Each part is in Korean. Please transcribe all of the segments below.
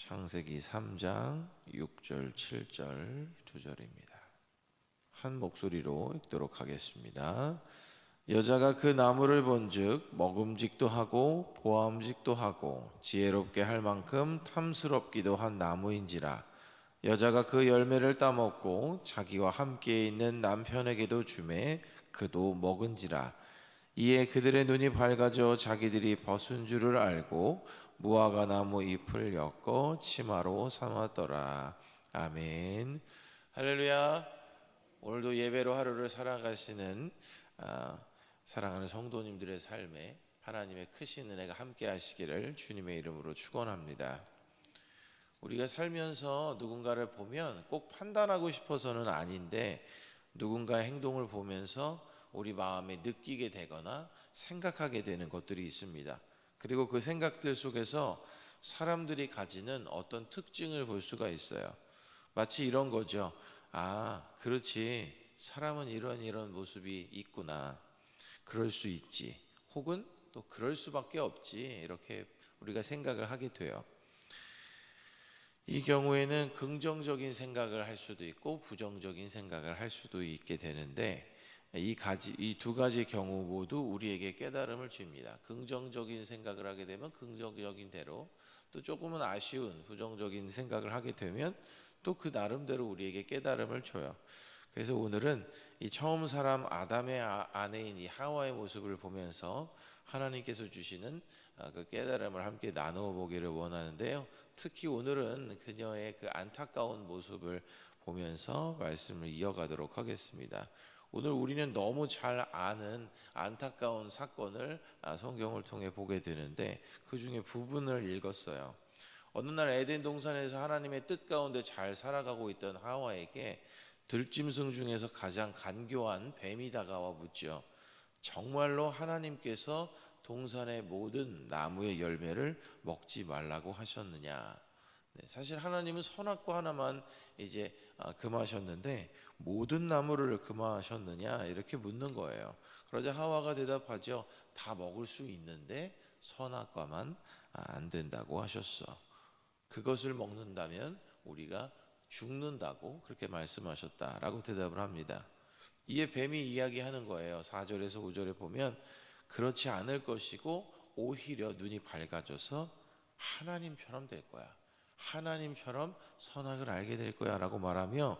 창세기 3장 6절 7절 두 절입니다. 한 목소리로 읽도록 하겠습니다. 여자가 그 나무를 본즉 먹음직도 하고 보암직도 하고 지혜롭게 할 만큼 탐스럽기도 한 나무인지라. 여자가 그 열매를 따먹고 자기와 함께 있는 남편에게도 주매 그도 먹은지라. 이에 그들의 눈이 밝아져 자기들이 벗은 줄을 알고 무화과 나무 잎을 엮어 치마로 삼았더라. 아멘. 할렐루야. 오늘도 예배로 하루를 살아가시는 사랑하는 성도님들의 삶에 하나님의 크신 은혜가 함께 하시기를 주님의 이름으로 축원합니다. 우리가 살면서 누군가를 보면 꼭 판단하고 싶어서는 아닌데 누군가의 행동을 보면서 우리 마음에 느끼게 되거나 생각하게 되는 것들이 있습니다. 그리고 그 생각들 속에서 사람들이 가지는 어떤 특징을 볼 수가 있어요. 마치 이런 거죠. 그렇지. 사람은 이런 모습이 있구나. 그럴 수 있지. 혹은 또 그럴 수밖에 없지. 이렇게 우리가 생각을 하게 돼요. 이 경우에는 긍정적인 생각을 할 수도 있고 부정적인 생각을 할 수도 있게 되는데 이 두 가지 경우 모두 우리에게 깨달음을 줍니다. 긍정적인 생각을 하게 되면 긍정적인 대로, 또 조금은 아쉬운 부정적인 생각을 하게 되면 또 그 나름대로 우리에게 깨달음을 줘요. 그래서 오늘은 이 처음 사람 아담의 아내인 이 하와의 모습을 보면서 하나님께서 주시는 그 깨달음을 함께 나누어 보기를 원하는데요. 특히 오늘은 그녀의 그 안타까운 모습을 보면서 말씀을 이어가도록 하겠습니다. 오늘 우리는 너무 잘 아는 안타까운 사건을 성경을 통해 보게 되는데 그 중에 부분을 읽었어요. 어느 날 에덴 동산에서 하나님의 뜻 가운데 잘 살아가고 있던 하와에게 들짐승 중에서 가장 간교한 뱀이 다가와 묻죠. 정말로 하나님께서 동산의 모든 나무의 열매를 먹지 말라고 하셨느냐? 사실 하나님은 선악과 하나만 이제 금하셨는데 모든 나무를 금하셨느냐 이렇게 묻는 거예요. 그러자 하와가 대답하죠. 다 먹을 수 있는데 선악과만 안 된다고 하셨어. 그것을 먹는다면 우리가 죽는다고 그렇게 말씀하셨다라고 대답을 합니다. 이에 뱀이 이야기하는 거예요. 4절에서 5절에 보면 그렇지 않을 것이고 오히려 눈이 밝아져서 하나님처럼 될 거야. 하나님처럼 선악을 알게 될 거야 라고 말하며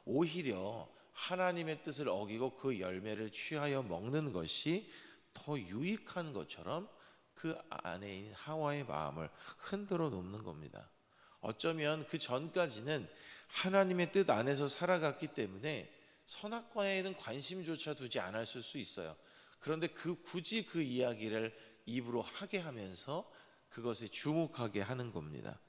오히려 하나님의 뜻을 어기고 그 열매를 취하여 먹는 것이 더 유익한 것처럼 그 아내인 하와의 마음을 흔들어 놓는 겁니다. 어쩌면 그 전까지는 하나님의 뜻 안에서 살아갔기 때문에 선악과에는 관심조차 두지 않았을 수 있어요. 그런데 굳이 그 이야기를 입으로 하게 하면서 그것에 주목하게 하는 겁니다.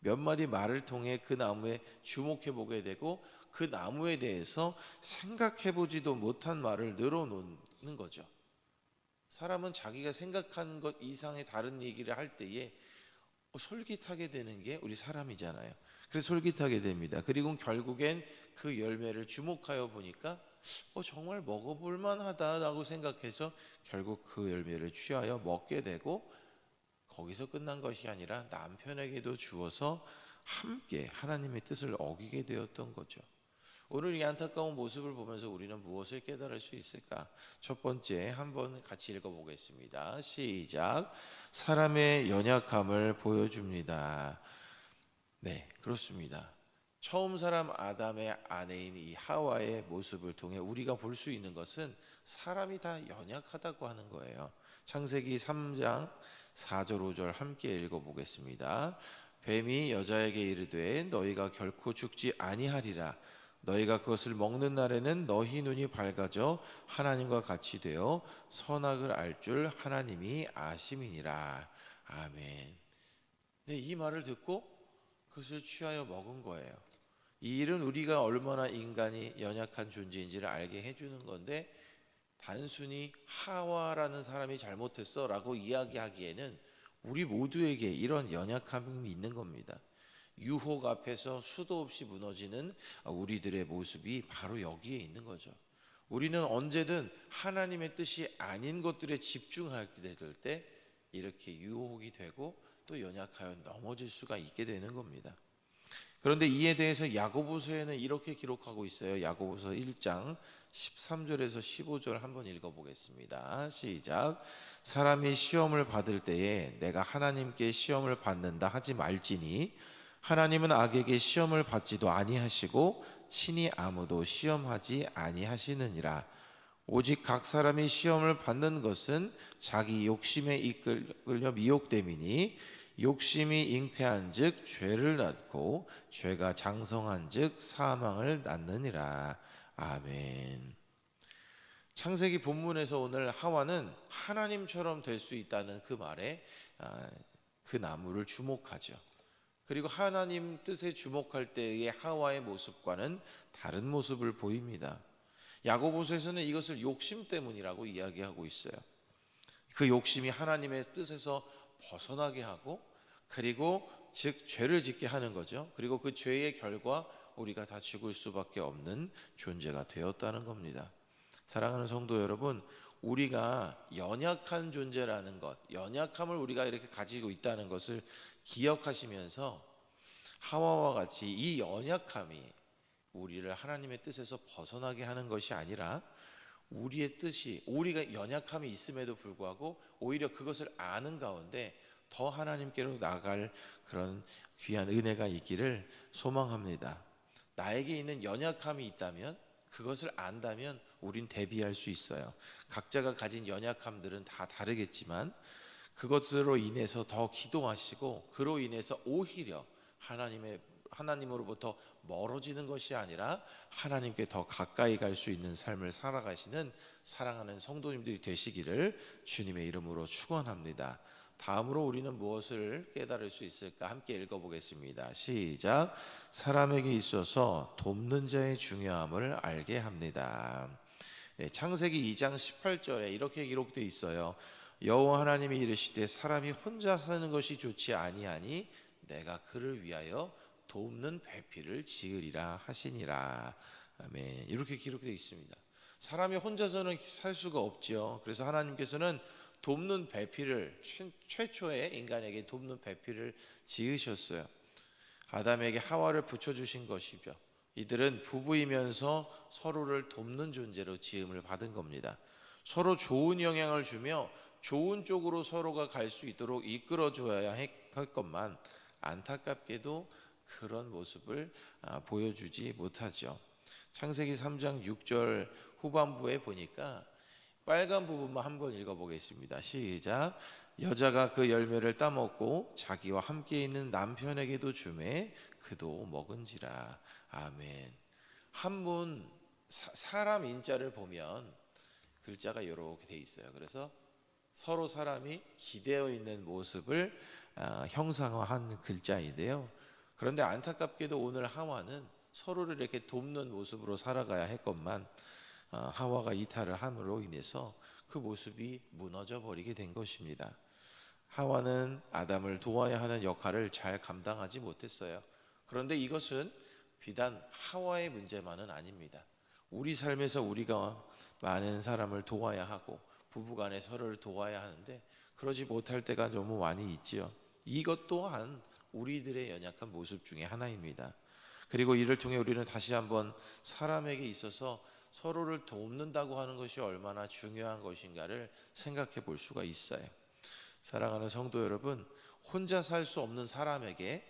몇 마디 말을 통해 그 나무에 주목해 보게 되고 그 나무에 대해서 생각해 보지도 못한 말을 늘어놓는 거죠. 사람은 자기가 생각한 것 이상의 다른 얘기를 할 때에 솔깃하게 되는 게 우리 사람이잖아요. 그래서 솔깃하게 됩니다. 그리고 결국엔 그 열매를 주목하여 보니까 정말 먹어볼 만하다라고 생각해서 결국 그 열매를 취하여 먹게 되고 거기서 끝난 것이 아니라 남편에게도 주어서 함께 하나님의 뜻을 어기게 되었던 거죠. 오늘 이 안타까운 모습을 보면서 우리는 무엇을 깨달을 수 있을까? 첫 번째 한번 같이 읽어보겠습니다. 시작. 사람의 연약함을 보여줍니다. 네, 그렇습니다. 처음 사람 아담의 아내인 이 하와의 모습을 통해 우리가 볼 수 있는 것은 사람이 다 연약하다고 하는 거예요. 창세기 3장 4절 5절 함께 읽어보겠습니다. 뱀이 여자에게 이르되 너희가 결코 죽지 아니하리라. 너희가 그것을 먹는 날에는 너희 눈이 밝아져 하나님과 같이 되어 선악을 알 줄 하나님이 아심이니라. 아멘. 네, 이 말을 듣고 그것을 취하여 먹은 거예요. 이 일은 우리가 얼마나 인간이 연약한 존재인지를 알게 해주는 건데 단순히 하와라는 사람이 잘못했어 라고 이야기하기에는 우리 모두에게 이런 연약함이 있는 겁니다. 유혹 앞에서 수도 없이 무너지는 우리들의 모습이 바로 여기에 있는 거죠. 우리는 언제든 하나님의 뜻이 아닌 것들에 집중하게 될 때 이렇게 유혹이 되고 또 연약하여 넘어질 수가 있게 되는 겁니다. 그런데 이에 대해서 야고보서에는 이렇게 기록하고 있어요. 야고보서 1장 13절에서 15절 한번 읽어보겠습니다. 시작. 사람이 시험을 받을 때에 내가 하나님께 시험을 받는다 하지 말지니 하나님은 악에게 시험을 받지도 아니하시고 친히 아무도 시험하지 아니하시느니라. 오직 각 사람이 시험을 받는 것은 자기 욕심에 이끌려 미혹됨이니 욕심이 잉태한즉 죄를 낳고 죄가 장성한즉 사망을 낳느니라. 아멘. 창세기 본문에서 오늘 하와는 하나님처럼 될 수 있다는 그 말에 그 나무를 주목하죠. 그리고 하나님 뜻에 주목할 때의 하와의 모습과는 다른 모습을 보입니다. 야고보서에서는 이것을 욕심 때문이라고 이야기하고 있어요. 그 욕심이 하나님의 뜻에서 벗어나게 하고, 그리고 즉 죄를 짓게 하는 거죠. 그리고 그 죄의 결과 우리가 다 죽을 수밖에 없는 존재가 되었다는 겁니다. 사랑하는 성도 여러분, 우리가 연약한 존재라는 것, 연약함을 우리가 이렇게 가지고 있다는 것을 기억하시면서 하와와 같이 이 연약함이 우리를 하나님의 뜻에서 벗어나게 하는 것이 아니라 우리의 뜻이, 우리가 연약함이 있음에도 불구하고 오히려 그것을 아는 가운데 더 하나님께로 나갈 그런 귀한 은혜가 있기를 소망합니다. 나에게 있는 연약함이 있다면, 그것을 안다면 우린 대비할 수 있어요. 각자가 가진 연약함들은 다 다르겠지만 그것으로 인해서 더 기도하시고, 그로 인해서 오히려 하나님으로부터 멀어지는 것이 아니라 하나님께 더 가까이 갈 수 있는 삶을 살아가시는 사랑하는 성도님들이 되시기를 주님의 이름으로 축원합니다. 다음으로 우리는 무엇을 깨달을 수 있을까? 함께 읽어보겠습니다. 시작. 사람에게 있어서 돕는 자의 중요함을 알게 합니다. 창세기 2장 18절에 이렇게 기록되어 있어요. 여호와 하나님이 이르시되 사람이 혼자 사는 것이 좋지 아니하니 내가 그를 위하여 돕는 배필을 지으리라 하시니라. 아멘. 이렇게 기록되어 있습니다. 사람이 혼자서는 살 수가 없지요. 그래서 하나님께서는 돕는 배필을, 최초의 인간에게 돕는 배필을 지으셨어요. 아담에게 하와를 붙여주신 것이죠. 이들은 부부이면서 서로를 돕는 존재로 지음을 받은 겁니다. 서로 좋은 영향을 주며 좋은 쪽으로 서로가 갈 수 있도록 이끌어 주어야 할 것만 안타깝게도 그런 모습을 보여주지 못하죠. 창세기 3장 6절 후반부에 보니까 빨간 부분만 한번 읽어보겠습니다. 시작. 여자가 그 열매를 따먹고 자기와 함께 있는 남편에게도 주매 그도 먹은지라. 아멘. 한문 사람 인자를 보면 글자가 이렇게 돼 있어요. 그래서 서로 사람이 기대어 있는 모습을 형상화한 글자인데요. 그런데 안타깝게도 오늘 하와는 서로를 이렇게 돕는 모습으로 살아가야 했건만 하와가 이탈을 함으로 인해서 그 모습이 무너져 버리게 된 것입니다. 하와는 아담을 도와야 하는 역할을 잘 감당하지 못했어요. 그런데 이것은 비단 하와의 문제만은 아닙니다. 우리 삶에서 우리가 많은 사람을 도와야 하고 부부간에 서로를 도와야 하는데 그러지 못할 때가 너무 많이 있지요. 이것 또한 우리들의 연약한 모습 중에 하나입니다. 그리고 이를 통해 우리는 다시 한번 사람에게 있어서 서로를 돕는다고 하는 것이 얼마나 중요한 것인가를 생각해 볼 수가 있어요. 사랑하는 성도 여러분, 혼자 살 수 없는 사람에게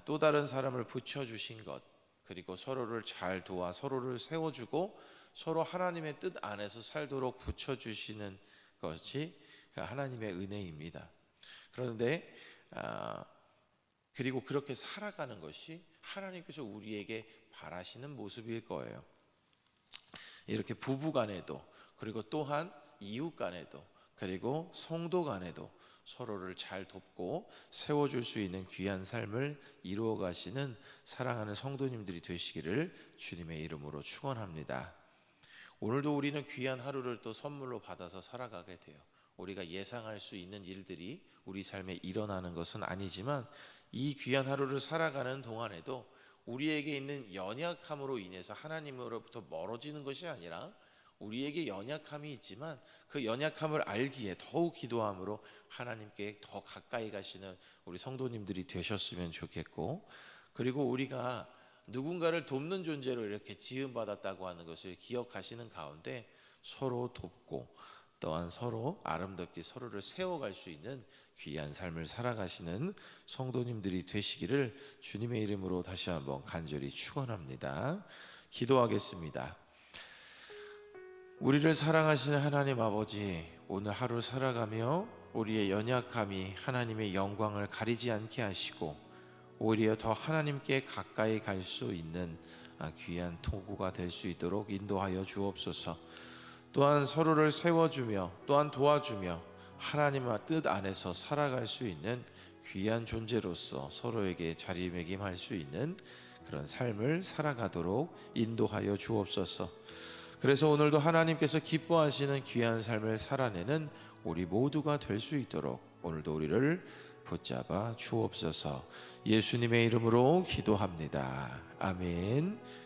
또 다른 사람을 붙여주신 것, 그리고 서로를 잘 도와 서로를 세워주고 서로 하나님의 뜻 안에서 살도록 붙여주시는 것이 하나님의 은혜입니다. 그런데 그리고 그렇게 살아가는 것이 하나님께서 우리에게 바라시는 모습일 거예요. 이렇게 부부 간에도, 그리고 또한 이웃 간에도, 그리고 성도 간에도 서로를 잘 돕고 세워줄 수 있는 귀한 삶을 이루어 가시는 사랑하는 성도님들이 되시기를 주님의 이름으로 축원합니다. 오늘도 우리는 귀한 하루를 또 선물로 받아서 살아가게 돼요. 우리가 예상할 수 있는 일들이 우리 삶에 일어나는 것은 아니지만 이 귀한 하루를 살아가는 동안에도 우리에게 있는 연약함으로 인해서 하나님으로부터 멀어지는 것이 아니라 우리에게 연약함이 있지만 그 연약함을 알기에 더욱 기도함으로 하나님께 더 가까이 가시는 우리 성도님들이 되셨으면 좋겠고, 그리고 우리가 누군가를 돕는 존재로 이렇게 지음받았다고 하는 것을 기억하시는 가운데 서로 돕고 또한 서로 아름답게 서로를 세워갈 수 있는 귀한 삶을 살아가시는 성도님들이 되시기를 주님의 이름으로 다시 한번 간절히 축원합니다. 기도하겠습니다. 우리를 사랑하시는 하나님 아버지, 오늘 하루 살아가며 우리의 연약함이 하나님의 영광을 가리지 않게 하시고 오히려 더 하나님께 가까이 갈 수 있는 귀한 도구가 될 수 있도록 인도하여 주옵소서. 또한 서로를 세워주며 또한 도와주며 하나님의 뜻 안에서 살아갈 수 있는 귀한 존재로서 서로에게 자리매김할 수 있는 그런 삶을 살아가도록 인도하여 주옵소서. 그래서 오늘도 하나님께서 기뻐하시는 귀한 삶을 살아내는 우리 모두가 될 수 있도록 오늘도 우리를 붙잡아 주옵소서. 예수님의 이름으로 기도합니다. 아멘.